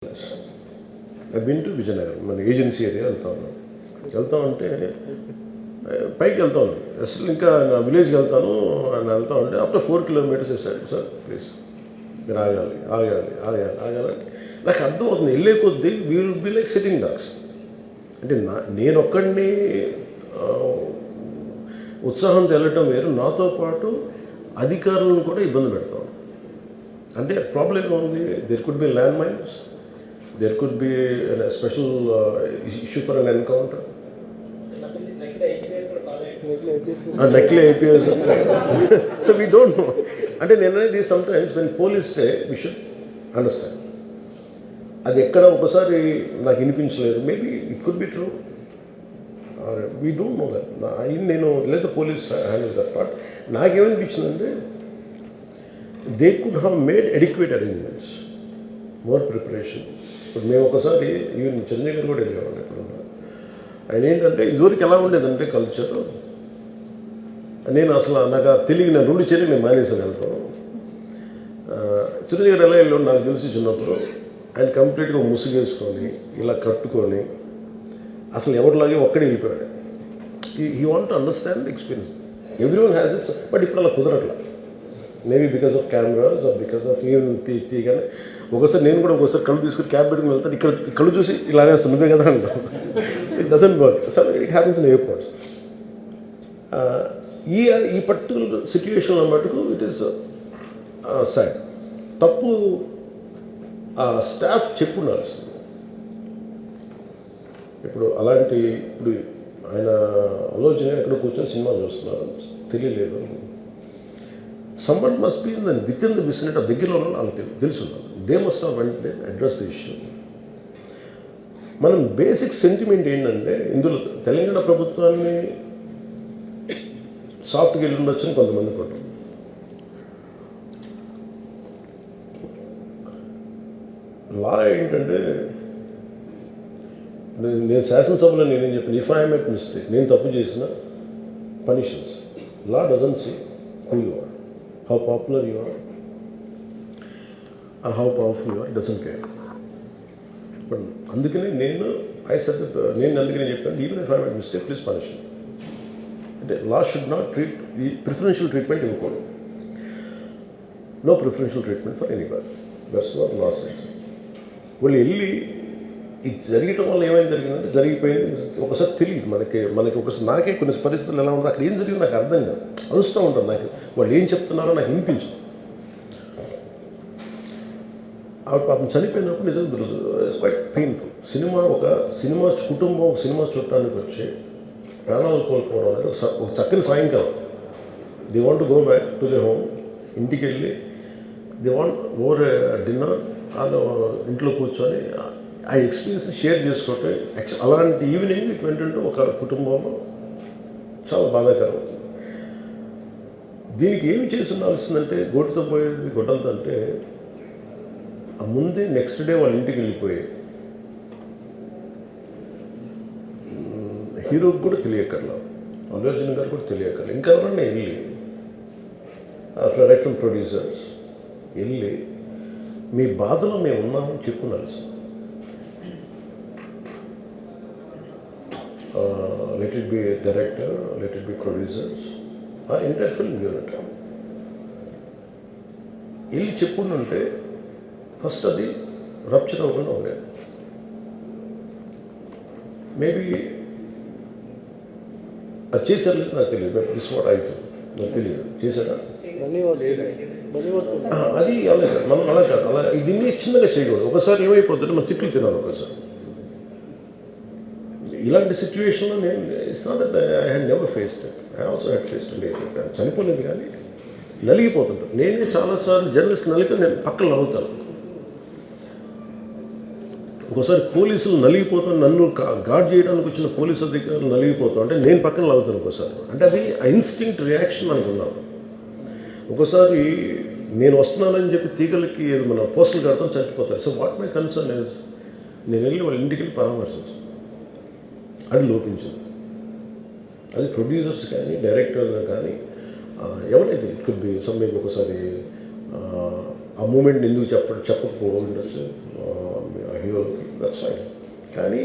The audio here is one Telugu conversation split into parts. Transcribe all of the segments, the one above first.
I've been to విజయనగరం మన ఏజెన్సీ ఏరియా వెళ్తామంటే పైకి వెళ్తాను అసలు ఇంకా నా విలేజ్కి వెళ్తాను అని వెళ్తా ఉంటే ఆఫ్టర్ 4 kilometers వేసాడు సార్ ప్లీజ్ మీరు ఆగాలి నాకు అర్థమవుతుంది వెళ్ళే కొద్దీ we will be like sitting dogs అంటే నేను ఒక్కడిని ఉత్సాహంతో వెళ్ళటం వేరు నాతో పాటు అధికారులను కూడా ఇబ్బంది పెడతాం అంటే ప్రాబ్లం ఏముంది there could be land mines there could be a special issue for an encounter. Nakli APS. So we don't know. And then sometimes when police say, we should understand. అది ఎక్కడ ఒకసారి నాకు వినిపించలేదు maybe it could be true we don't know that నేను లేదా పోలీస్ హ్యాండిల్ దట్ పార్ట్ నాకేమనిపించిందంటే they could have made adequate arrangements more preparation ఇప్పుడు మేము ఒకసారి ఈవెన్ చిరంజీవి గారు కూడా వెళ్ళేవాళ్ళు ఎప్పుడున్నా ఆయన ఏంటంటే ఇదివరకు ఎలా ఉండేదంటే కల్చర్ నేను అసలు నాకు తెలియదు నేను 2 చేరికి నేను మానేసాను వెళ్తాను చిరంజీవి గారు ఎలా వెళ్ళాడు నాకు తెలిసి చిన్నప్పుడు ఆయన కంప్లీట్గా ముసుగేసుకొని ఇలా కట్టుకొని అసలు ఎవరిలాగే ఒక్కడే వెళ్ళిపోయాడు he want to understand the experience everyone has its but ఇప్పుడు అలా కుదరట్లా maybe because of cameras or because of even తీయగానే ఒకసారి నేను కూడా ఒకసారి కళ్ళు తీసుకుని క్యాబ్ పెట్టుకుని వెళ్తాను ఇక్కడ కళ్ళు చూసి ఇలానే నువ్వే కదా అంటాను it doesn't work so it happens in airports ఈ పర్టికులర్ సిచ్యువేషన్లో మటుకు ఇట్ ఈస్ సాడ్ తప్పు స్టాఫ్ చెప్పుండాల్సింది ఇప్పుడు అలాంటి ఇప్పుడు ఆయన ఆలోచన ఎక్కడ కూర్చొని సినిమా చూస్తున్నారు తెలియలేదు someone must be within the vicinity of దగ్గరలో ఉన్న వాళ్ళకి తెలుసు they must have vent they address the issue మనం బేసిక్ సెంటిమెంట్ ఏంటంటే ఇందులో తెలంగాణ ప్రభుత్వాన్ని సాఫ్ట్గా వెళ్ళి ఉండొచ్చని కొంతమంది కొట్టం లా ఏంటంటే నేను శాసనసభలో నేనేం చెప్పాను ఇఫ్ ఐ మేక్ మిస్టేక్ నేను తప్పు చేసిన punishments law doesn't see who you are how popular you are or how powerful you are, it doesn't care. But అందుకనే నేను అందుకనే చెప్పాను even if I make mistake please punish me అంటే లా షుడ్ నాట్ ట్రీట్ ఈ ప్రిఫరెన్షియల్ ట్రీట్మెంట్ ఇవ్వకూడదు no preferential treatment for anybody that's what law says వాళ్ళు వెళ్ళి ఇది జరగటం వల్ల ఏమైంది జరిగిందంటే జరిగిపోయింది ఒకసారి తెలియదు మనకి ఒకసారి నాకే కొన్ని పరిస్థితులు ఎలా ఉందో అక్కడ ఏం జరిగింది నాకు అర్థం కాదు అరుస్తూ ఉంటాను నాకు వాళ్ళు ఏం చెప్తున్నారో నాకు వినిపించదు ఆవిడ పాపం చనిపోయినప్పుడు నిజంగా క్వైట్ పెయిన్ఫుల్ సినిమా కుటుంబం ఒక సినిమా చూడటానికి వచ్చి ప్రాణాలు కోల్పోవడం అనేది ఒక చక్కని సాయంకాలం they want go back to the home ఇంటికి వెళ్ళి దే వాంట్ ఓవర్ డిన్నర్ వాళ్ళు ఇంట్లో కూర్చొని ఆ ఎక్స్పీరియన్స్ని షేర్ చేసుకోవటం అలాంటి ఈవినింగ్ ఇట్ వెంటంటే ఒక కుటుంబంలో చాలా బాధాకరం దీనికి ఏమి చేసి ఉండాల్సిందంటే గోటితో పోయేది గొడ్డలతో అంటే ఆ ముందే నెక్స్ట్ డే వాళ్ళ ఇంటికి వెళ్ళిపోయి హీరోకి కూడా తెలియకర్లా అల్లు అర్జున్ గారు కూడా తెలియకర్లా ఇంకా ఎవరన్నా వెళ్ళి రైట్ ఫ్రమ్ ప్రొడ్యూసర్స్ వెళ్ళి మీ బాధలో మేము ఉన్నామని చెప్పుండాల్సింది let it be a director, let it be producers, or entire film unit. వెళ్ళి చెప్పుంటే ఫస్ట్ అది రప్చర్ అవ్వకుండా ఉండేది మేబీ అది చేశారు లేదు నాకు తెలియదు దిస్ వాట్ ఐ ఫీల్ నాకు తెలియదు చేశారా అది మనం అలా కాదు అలా దీన్ని చిన్నగా చేయకూడదు ఒకసారి ఏమైపోతుందంటే మనం తిట్లు తినాలి ఒకసారి ఇలాంటి సిచ్యువేషన్లో నేను it's not that I had never faced I also had faced చనిపోలేదు కానీ నలిగిపోతుంటాను నేనే చాలాసార్లు జర్నలిస్ట్ నలిపి నేను పక్కన నవ్వుతాను ఒకసారి పోలీసులు నలిగిపోతాను నన్ను గార్డ్ చేయడానికి వచ్చిన పోలీసు అధికారులు నలిగిపోతాం అంటే నేను పక్కన లాగుతాను ఒకసారి అంటే అది ఇన్స్టింక్ట్ రియాక్షన్ అనుకున్నాను ఒకసారి నేను వస్తున్నానని చెప్పి తీగలకి మన పోస్టులు కడతాం చచ్చిపోతారు so what my concern is నేను వెళ్ళి వాళ్ళ ఇంటికి వెళ్ళి పరామర్శించాను అది లోపించింది అది ప్రొడ్యూసర్స్ కానీ డైరెక్టర్లు కానీ ఎవరైతే ఇట్ కుడ్ బి సమ్ ఒకసారి ఆ మూమెంట్ని ఎందుకు చెప్పకపోవడం ఉండొచ్చు హీరోకి, దట్స్ ఫైన్. కానీ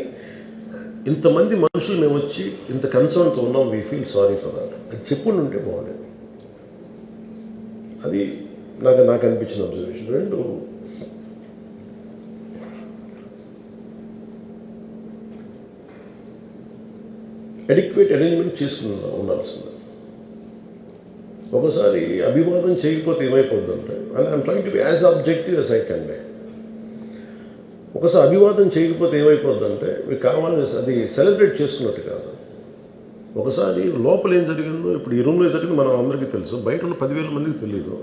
ఇంతమంది మనుషులు మేము వచ్చి ఇంత కన్సర్న్తో ఉన్నాం, we feel sorry for that, అది చెప్పుండి ఉంటే బాగుండేది. అది నాకు అనిపించిన అబ్జర్వేషన్. రెండు, అడిక్వేట్ అరేంజ్మెంట్ చేసుకుని ఉండాల్సింది. ఒకసారి అభివాదం చేయకపోతే ఏమైపోద్దంటే, and I'm trying to be as objective as I can be. ఒకసారి అభివాదం చేయకపోతే ఏమైపోద్దంటే మీకు కావాలని అది సెలబ్రేట్ చేసుకున్నట్టు కాదు. ఒకసారి లోపల ఏం జరిగిందో, ఇప్పుడు ఈ రూమ్లో జరిగింది మనం అందరికీ తెలుసు, బయట ఉన్న 10,000 మందికి తెలియదు.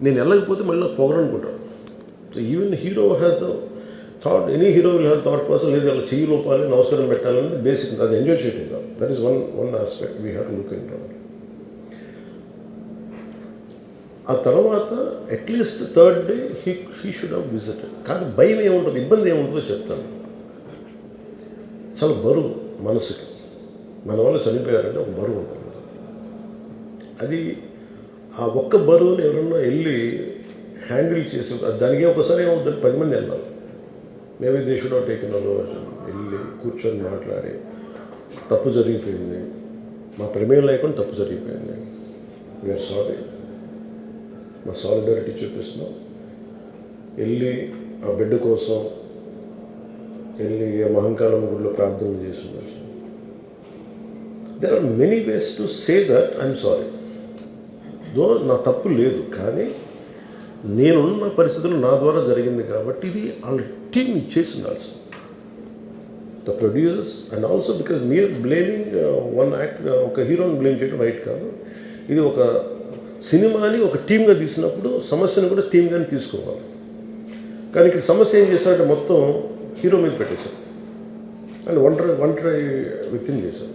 నేను వెళ్ళకపోతే మళ్ళీ పొగరనుకుంటాను. So even hero has the thought, any hero will have thought process, లేదు అలా చెయ్యి లోపాలి, నమస్కారం పెట్టాలని బేసిక్, అది ఎంజాయ్ చేయటం కాదు. That is one aspect we have to look in to. ఆ తర్వాత at least third day he should have visited. కానీ భయం ఏముంటుంది, ఇబ్బంది ఏముంటుందో చెప్తాను. చాలా బరువు మనసుకి, మన వల్ల చనిపోయారంటే ఒక బరువు ఉంటుంది. అది ఆ ఒక్క బరువుని ఎవరన్నా వెళ్ళి హ్యాండిల్ చేసి, దానికి ఒకసారి ఏమవుతుంది, 10 మంది వెళ్ళాలి. Maybe they should have taken వెళ్ళి కూర్చొని మాట్లాడి, తప్పు జరిగిపోయింది, మా ప్రమేయం లేకుండా తప్పు జరిగిపోయింది, వీఆర్ సారీ, మా సాలిడారిటీ చూపిస్తున్నాం, వెళ్ళి ఆ బిడ్డ కోసం వెళ్ళి మహంకాళం గుడిలో ప్రార్థన చేస్తున్నారు. There are many ways to say that I'm sorry, though నా తప్పు లేదు, కానీ నేనున్న పరిస్థితులు నా ద్వారా జరిగింది కాబట్టి ఇది వాళ్ళ టీం చేసి ఉండాల్సింది, the producers. And also because మీరు బ్లేమింగ్ వన్ యాక్ట్, ఒక హీరోని బ్లేమ్ చేయడం రైట్ కాదు. ఇది ఒక సినిమాని ఒక టీమ్గా తీసినప్పుడు సమస్యను కూడా టీమ్గానే తీసుకోవాలి. కానీ ఇక్కడ సమస్య ఏం చేశారంటే మొత్తం హీరో మీద పెట్టేశారు అండ్ ఒంటరి వ్యక్తిని చేశారు.